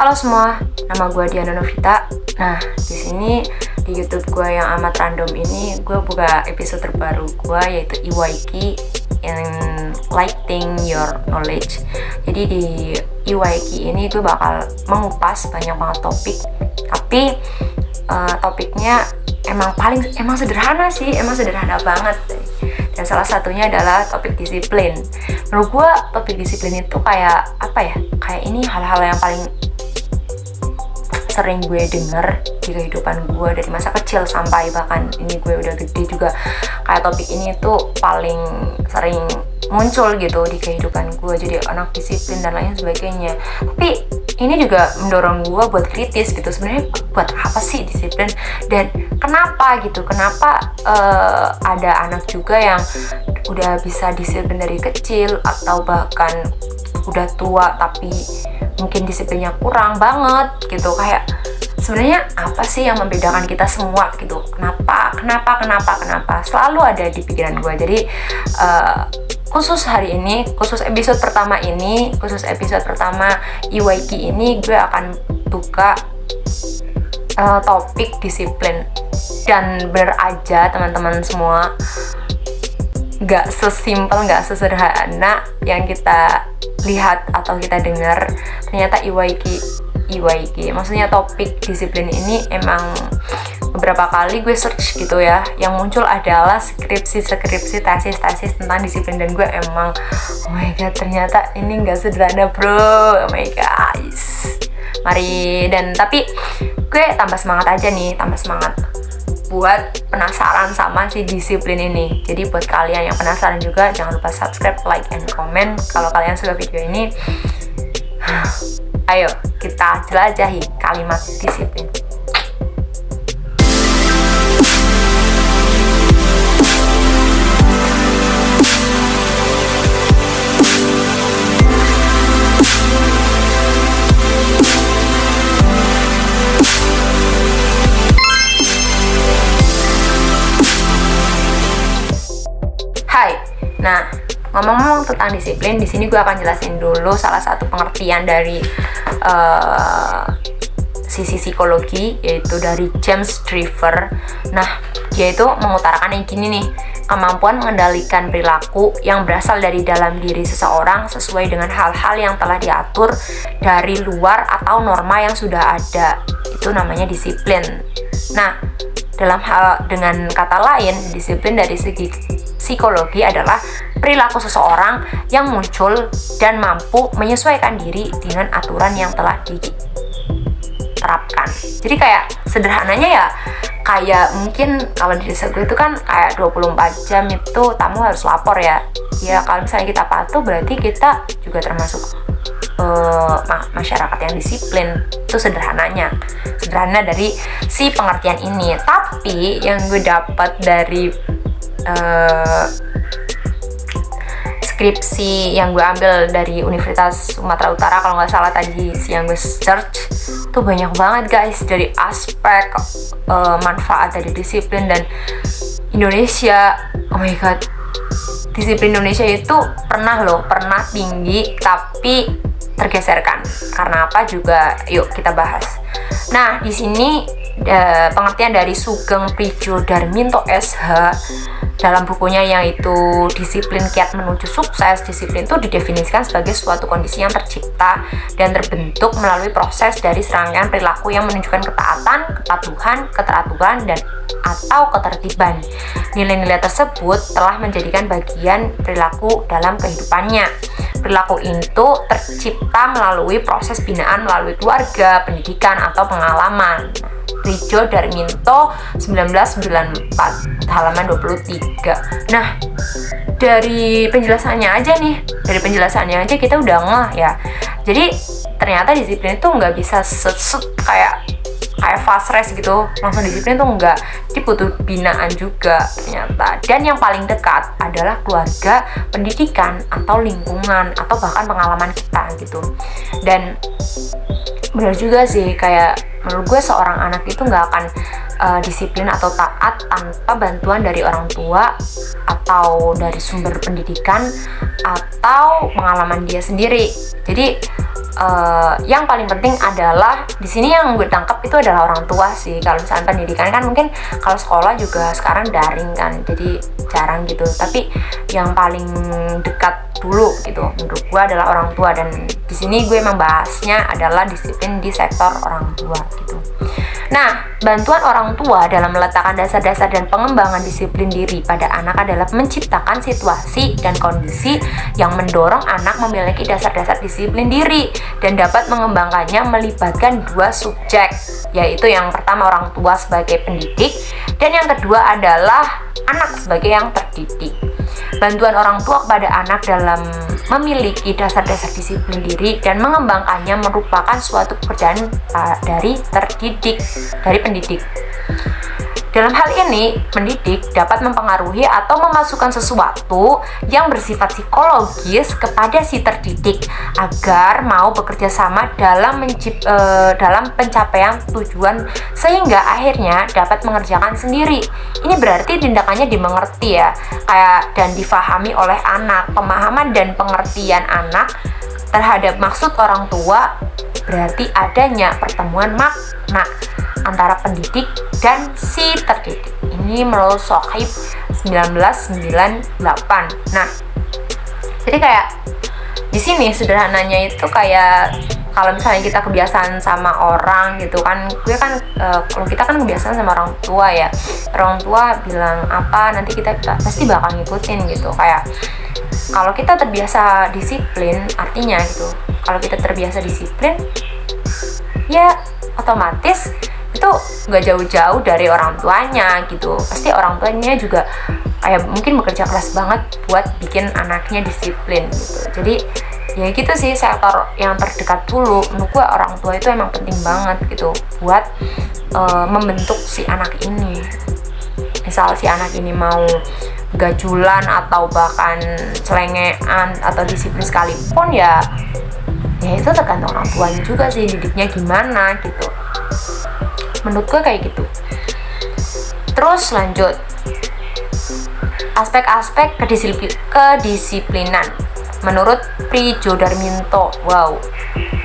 Halo semua, nama gue Diana Novita. Nah, di sini di YouTube gue yang amat random ini, gue buka episode terbaru gue yaitu IYK in Lighting Your Knowledge. Jadi di IYK ini gue bakal mengupas banyak banget topik, tapi topiknya emang sederhana sih, emang sederhana banget. Dan salah satunya adalah topik disiplin. Menurut gue topik disiplin itu kayak apa ya? Kayak ini hal-hal yang paling sering gue denger di kehidupan gue dari masa kecil sampai bahkan ini gue udah gede juga. Kayak topik ini tuh paling sering muncul gitu di kehidupan gue, jadi anak disiplin dan lain sebagainya. Tapi ini juga mendorong gue buat kritis gitu, sebenarnya buat apa sih disiplin dan kenapa gitu, kenapa ada anak juga yang udah bisa disiplin dari kecil atau bahkan udah tua tapi mungkin disiplinnya kurang banget gitu. Kayak sebenarnya apa sih yang membedakan kita semua gitu, kenapa selalu ada di pikiran gue. Jadi khusus hari ini, khusus episode pertama IYK ini, gue akan buka topik disiplin. Dan bener aja teman-teman semua, gak sesimpel, gak sesederhana yang kita lihat atau kita dengar. Ternyata IYK, maksudnya topik disiplin ini emang beberapa kali gue search gitu ya, yang muncul adalah skripsi, tesis tentang disiplin. Dan gue emang, oh my god, ternyata ini gak sederhana bro, oh my guys. Mari, dan tapi gue tambah semangat aja nih, buat penasaran sama si disiplin ini. Jadi buat kalian yang penasaran juga, jangan lupa subscribe, like, and comment kalau kalian suka video ini. Ayo kita jelajahi kalimat disiplin. Hai, nah ngomong-ngomong tentang disiplin, di sini gue akan jelasin dulu salah satu pengertian dari sisi psikologi, yaitu dari James Driver. Nah, dia itu mengutarakan yang gini nih: kemampuan mengendalikan perilaku yang berasal dari dalam diri seseorang sesuai dengan hal-hal yang telah diatur dari luar atau norma yang sudah ada. Itu namanya disiplin. Nah, dengan kata lain, disiplin dari segi psikologi adalah perilaku seseorang yang muncul dan mampu menyesuaikan diri dengan aturan yang telah diterapkan. Jadi kayak sederhananya ya, kayak mungkin kalau di desa gue itu kan kayak 24 jam itu tamu harus lapor ya. Ya kalau misalnya kita patuh berarti kita juga termasuk masyarakat yang disiplin. Itu sederhana dari si pengertian ini. Tapi yang gue dapat dari skripsi yang gue ambil dari Universitas Sumatera Utara, kalau nggak salah tadi yang gue search, tuh banyak banget guys dari aspek manfaat dari disiplin. Dan Indonesia, oh my god, disiplin Indonesia itu pernah tinggi tapi tergeserkan. Karena apa juga, yuk kita bahas. Nah, di sini pengertian dari Sugeng Prijodarminto SH dalam bukunya yaitu Disiplin Kiat Menuju Sukses. Disiplin itu didefinisikan sebagai suatu kondisi yang tercipta dan terbentuk melalui proses dari serangkaian perilaku yang menunjukkan ketaatan, kepatuhan, keteraturan, dan atau ketertiban. Nilai-nilai tersebut telah menjadikan bagian perilaku dalam kehidupannya. Perilaku itu tercipta melalui proses binaan melalui keluarga, pendidikan, atau pengalaman. Prijodarminto 1994 halaman 23. Nah, dari penjelasannya aja kita udah ngeh ya. Jadi ternyata disiplin itu nggak bisa kayak fast race gitu, langsung disiplin tuh enggak. Jadi butuh binaan juga ternyata. Dan yang paling dekat adalah keluarga, pendidikan, atau lingkungan, atau bahkan pengalaman kita gitu. Dan benar juga sih, kayak menurut gue seorang anak itu nggak akan disiplin atau taat tanpa bantuan dari orang tua atau dari sumber pendidikan atau pengalaman dia sendiri. Jadi yang paling penting adalah di sini yang gue tangkap itu adalah orang tua sih. Kalau misalnya pendidikan kan mungkin kalau sekolah juga sekarang daring kan, jadi jarang gitu. Tapi yang paling dekat dulu gitu menurut gue adalah orang tua, dan di sini gue membahasnya adalah disiplin di sektor orang tua gitu. Nah, bantuan orang tua dalam meletakkan dasar-dasar dan pengembangan disiplin diri pada anak adalah menciptakan situasi dan kondisi yang mendorong anak memiliki dasar-dasar disiplin diri dan dapat mengembangkannya melibatkan dua subjek, yaitu yang pertama orang tua sebagai pendidik dan yang kedua adalah anak sebagai yang terdidik. Bantuan orang tua kepada anak dalam memiliki dasar-dasar disiplin diri dan mengembangkannya merupakan suatu pekerjaan dari pendidik. Dalam hal ini, pendidik dapat mempengaruhi atau memasukkan sesuatu yang bersifat psikologis kepada si terdidik agar mau bekerja sama dalam pencapaian tujuan sehingga akhirnya dapat mengerjakan sendiri. Ini berarti tindakannya dimengerti ya, dan difahami oleh anak. Pemahaman dan pengertian anak terhadap maksud orang tua berarti adanya pertemuan makna antara pendidik dan si terdidik. Ini menurut Sohib 1998. Nah, jadi kayak di sini sederhananya itu kayak kalau misalnya kita kebiasaan sama orang gitu kan, kalau kita kan kebiasaan sama orang tua ya, orang tua bilang apa nanti kita pasti bakal ngikutin gitu. Kayak kalau kita terbiasa disiplin, artinya gitu, kalau kita terbiasa disiplin ya otomatis itu gak jauh-jauh dari orang tuanya gitu. Pasti orang tuanya juga kayak mungkin bekerja keras banget buat bikin anaknya disiplin gitu. Jadi ya gitu sih, sektor yang terdekat dulu menurut gue orang tua itu emang penting banget gitu buat membentuk si anak ini. Misal si anak ini mau gajulan atau bahkan celengean atau disiplin sekalipun ya itu tergantung orang tuanya juga sih, didiknya gimana gitu. Menurut gue kayak gitu. Terus lanjut, aspek-aspek kedisiplinan menurut Prijo Darminto. Wow,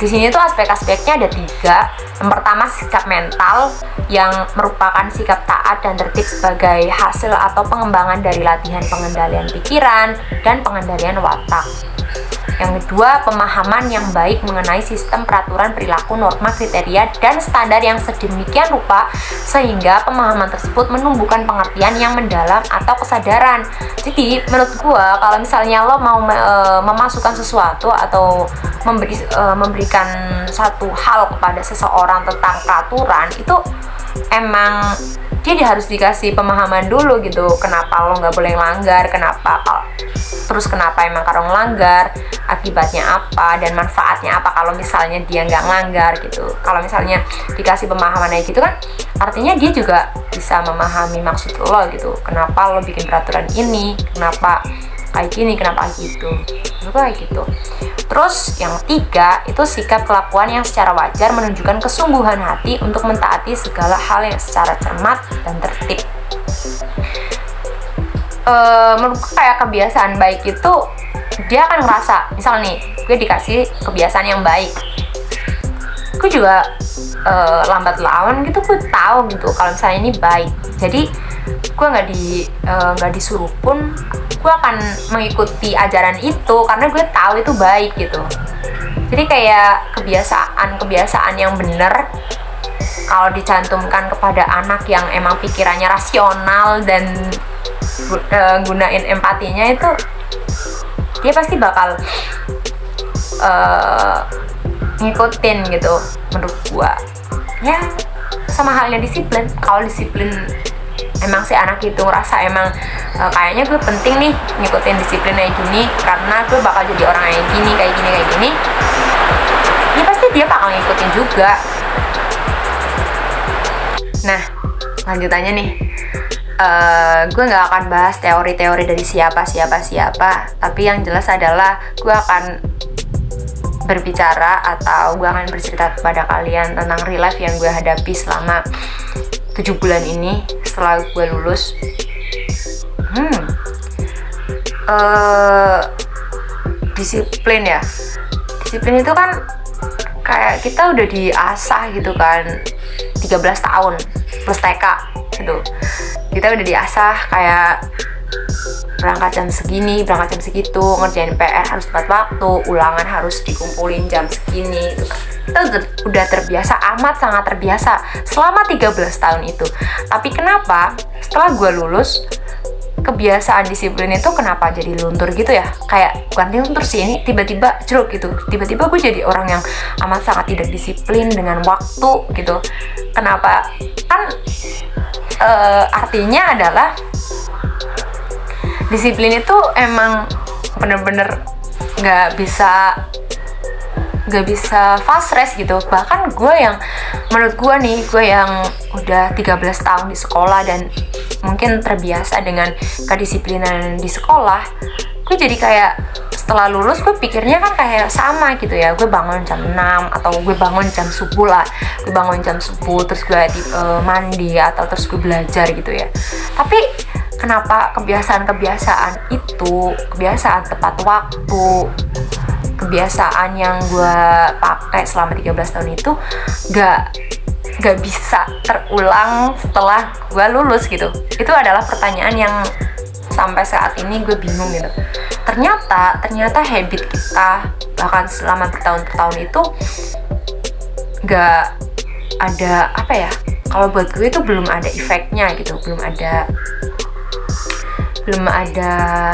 di sini tuh aspek-aspeknya ada 3. Yang pertama sikap mental yang merupakan sikap taat dan tertib sebagai hasil atau pengembangan dari latihan pengendalian pikiran dan pengendalian watak. Yang kedua, pemahaman yang baik mengenai sistem peraturan perilaku, norma, kriteria, dan standar yang sedemikian rupa sehingga pemahaman tersebut menumbuhkan pengertian yang mendalam atau kesadaran. Jadi menurut gua kalau misalnya lo mau memasukkan sesuatu atau memberikan satu hal kepada seseorang tentang peraturan, itu emang dia harus dikasih pemahaman dulu gitu, kenapa lo nggak boleh langgar, kenapa emang kalau ngelanggar akibatnya apa dan manfaatnya apa kalau misalnya dia nggak ngelanggar gitu. Kalau misalnya dikasih pemahaman kayak gitu kan artinya dia juga bisa memahami maksud lo gitu, kenapa lo bikin peraturan ini, kenapa kayak gini, kenapa gitu, kayak gitu. Terus yang 3 itu sikap kelakuan yang secara wajar menunjukkan kesungguhan hati untuk mentaati segala hal yang secara cermat dan tertib. Menurutku kayak kebiasaan baik itu dia akan ngerasa, misal nih gue dikasih kebiasaan yang baik, gue juga lambat laun gitu gue tahu gitu kalau misalnya ini baik, jadi gue nggak disuruh pun gue akan mengikuti ajaran itu karena gue tahu itu baik gitu. Jadi kayak kebiasaan yang benar kalau dicantumkan kepada anak yang emang pikirannya rasional dan gunain empatinya, itu dia pasti bakal ngikutin gitu menurut gua. Ya sama halnya disiplin. Kalau disiplin emang si anak itu ngerasa emang kayaknya gue penting nih ngikutin disiplin kayak gini karena gue bakal jadi orang kayak gini, ya pasti dia bakal ngikutin juga. Nah lanjutannya nih, gue nggak akan bahas teori-teori dari siapa, tapi yang jelas adalah gue akan berbicara atau gue akan bercerita kepada kalian tentang real life yang gue hadapi selama 7 bulan ini setelah gue lulus. Disiplin ya, disiplin itu kan kayak kita udah diasah gitu kan, 13 tahun plus TK gitu, kita udah diasah kayak berangkat jam segini, berangkat jam segitu, ngerjain PR harus tepat waktu, ulangan harus dikumpulin jam segini gitu. Kita udah terbiasa, amat sangat terbiasa selama 13 tahun itu. Tapi kenapa setelah gue lulus, kebiasaan disiplin itu kenapa jadi luntur gitu ya? Kayak bukan luntur sih, ini tiba-tiba jeruk gitu. Tiba-tiba gue jadi orang yang amat sangat tidak disiplin dengan waktu gitu. Kenapa? Kan artinya adalah disiplin itu emang bener-bener nggak bisa fast race gitu. Bahkan gue yang menurut gue nih, gue yang udah 13 tahun di sekolah dan mungkin terbiasa dengan kedisiplinan di sekolah, gue jadi kayak setelah lulus gue pikirnya kan kayak sama gitu ya. Gue bangun jam 6 atau gue bangun jam subuh lah, gue bangun jam subuh terus gue mandi atau terus gue belajar gitu ya. Tapi kenapa kebiasaan itu, kebiasaan tepat waktu, kebiasaan yang gue pakai selama 13 tahun itu gak bisa terulang setelah gue lulus gitu? Itu adalah pertanyaan yang sampai saat ini gue bingung gitu. Ternyata habit kita bahkan selama bertahun-tahun itu gak ada, apa ya, kalau buat gue itu belum ada efeknya gitu, belum ada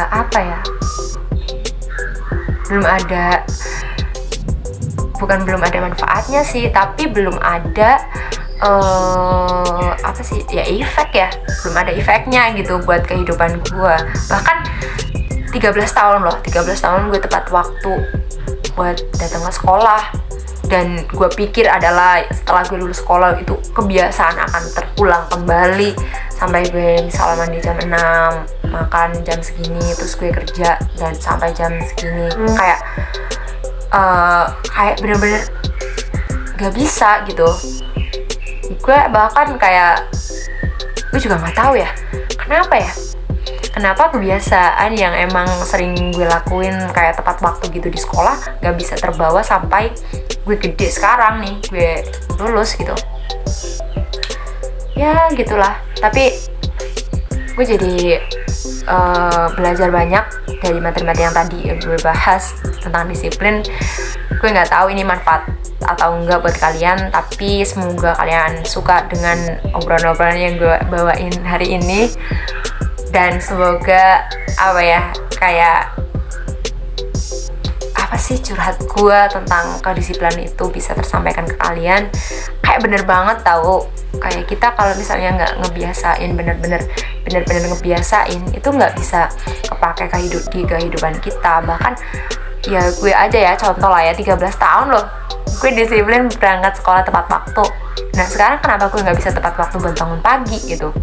apa ya, belum ada manfaatnya sih, tapi belum ada apa sih ya, efek ya, belum ada efeknya gitu buat kehidupan gue. Bahkan 13 tahun gue tepat waktu buat datang ke sekolah, dan gue pikir adalah setelah gue lulus sekolah itu kebiasaan akan terulang kembali sampai gue misalnya mandi jam 6, makan jam segini, terus gue kerja dan sampai jam segini. Kayak bener-bener gak bisa gitu. Gue bahkan kayak, gue juga nggak tahu ya kenapa kebiasaan yang emang sering gue lakuin kayak tepat waktu gitu di sekolah gak bisa terbawa sampai gue gede sekarang nih, gue lulus gitu ya, gitulah. Tapi gue jadi belajar banyak dari materi-materi yang tadi gue bahas tentang disiplin. Gue nggak tahu ini manfaat atau enggak buat kalian, tapi semoga kalian suka dengan obrolan-obrolan yang gue bawain hari ini, dan semoga kayak apa sih, curhat gue tentang kedisiplinan itu bisa tersampaikan ke kalian. Kayak bener banget tahu, kayak kita kalau misalnya nggak ngebiasain, bener-bener ngebiasain, itu nggak bisa kepake di kehidupan kita. Bahkan ya gue aja ya, contoh lah ya, 13 tahun loh gue disiplin berangkat sekolah tepat waktu. Nah sekarang kenapa gue nggak bisa tepat waktu buat bangun pagi gitu,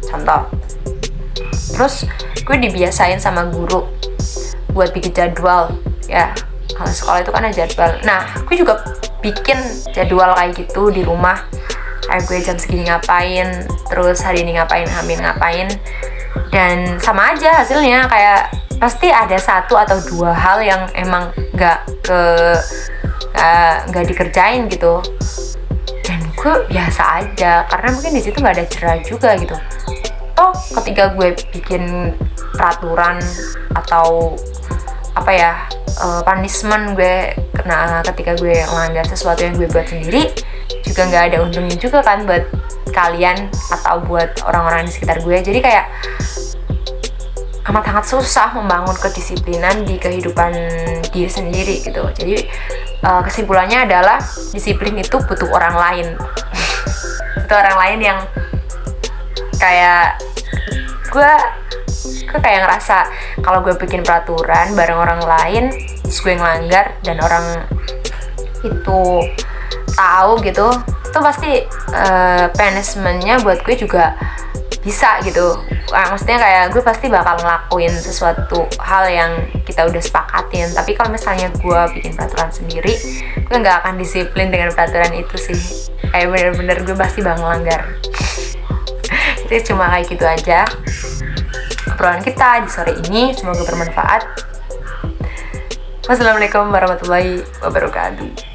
contoh. Terus gue dibiasain sama guru buat bikin jadwal ya, kalau sekolah itu kan ada jadwal. Nah gue juga bikin jadwal kayak gitu di rumah, kayak gue jam segini ngapain, terus hari ini ngapain, hamil ngapain, dan sama aja hasilnya. Kayak pasti ada satu atau dua hal yang emang nggak dikerjain gitu, dan gue biasa aja karena mungkin di situ nggak ada cerah juga gitu. Toh ketika gue bikin peraturan atau punishment gue kena ketika gue melanggar sesuatu yang gue buat sendiri, juga nggak ada untungnya juga kan buat kalian atau buat orang-orang di sekitar gue. Jadi kayak amat sangat susah membangun kedisiplinan di kehidupan diri sendiri gitu. Jadi kesimpulannya adalah disiplin itu butuh orang lain. Butuh orang lain yang kayak gue kayak ngerasa kalau gue bikin peraturan bareng orang lain terus gue ngelanggar dan orang itu tahu gitu, itu pasti punishment-nya buat gue juga bisa gitu. Maksudnya kayak gue pasti bakal ngelakuin sesuatu hal yang kita udah sepakatin. Tapi kalau misalnya gue bikin peraturan sendiri, gue nggak akan disiplin dengan peraturan itu sih. Kayak bener-bener gue pasti bakal ngelanggar. Jadi cuma kayak gitu aja obrolan kita di sore ini, semoga bermanfaat. Wassalamualaikum warahmatullahi wabarakatuh.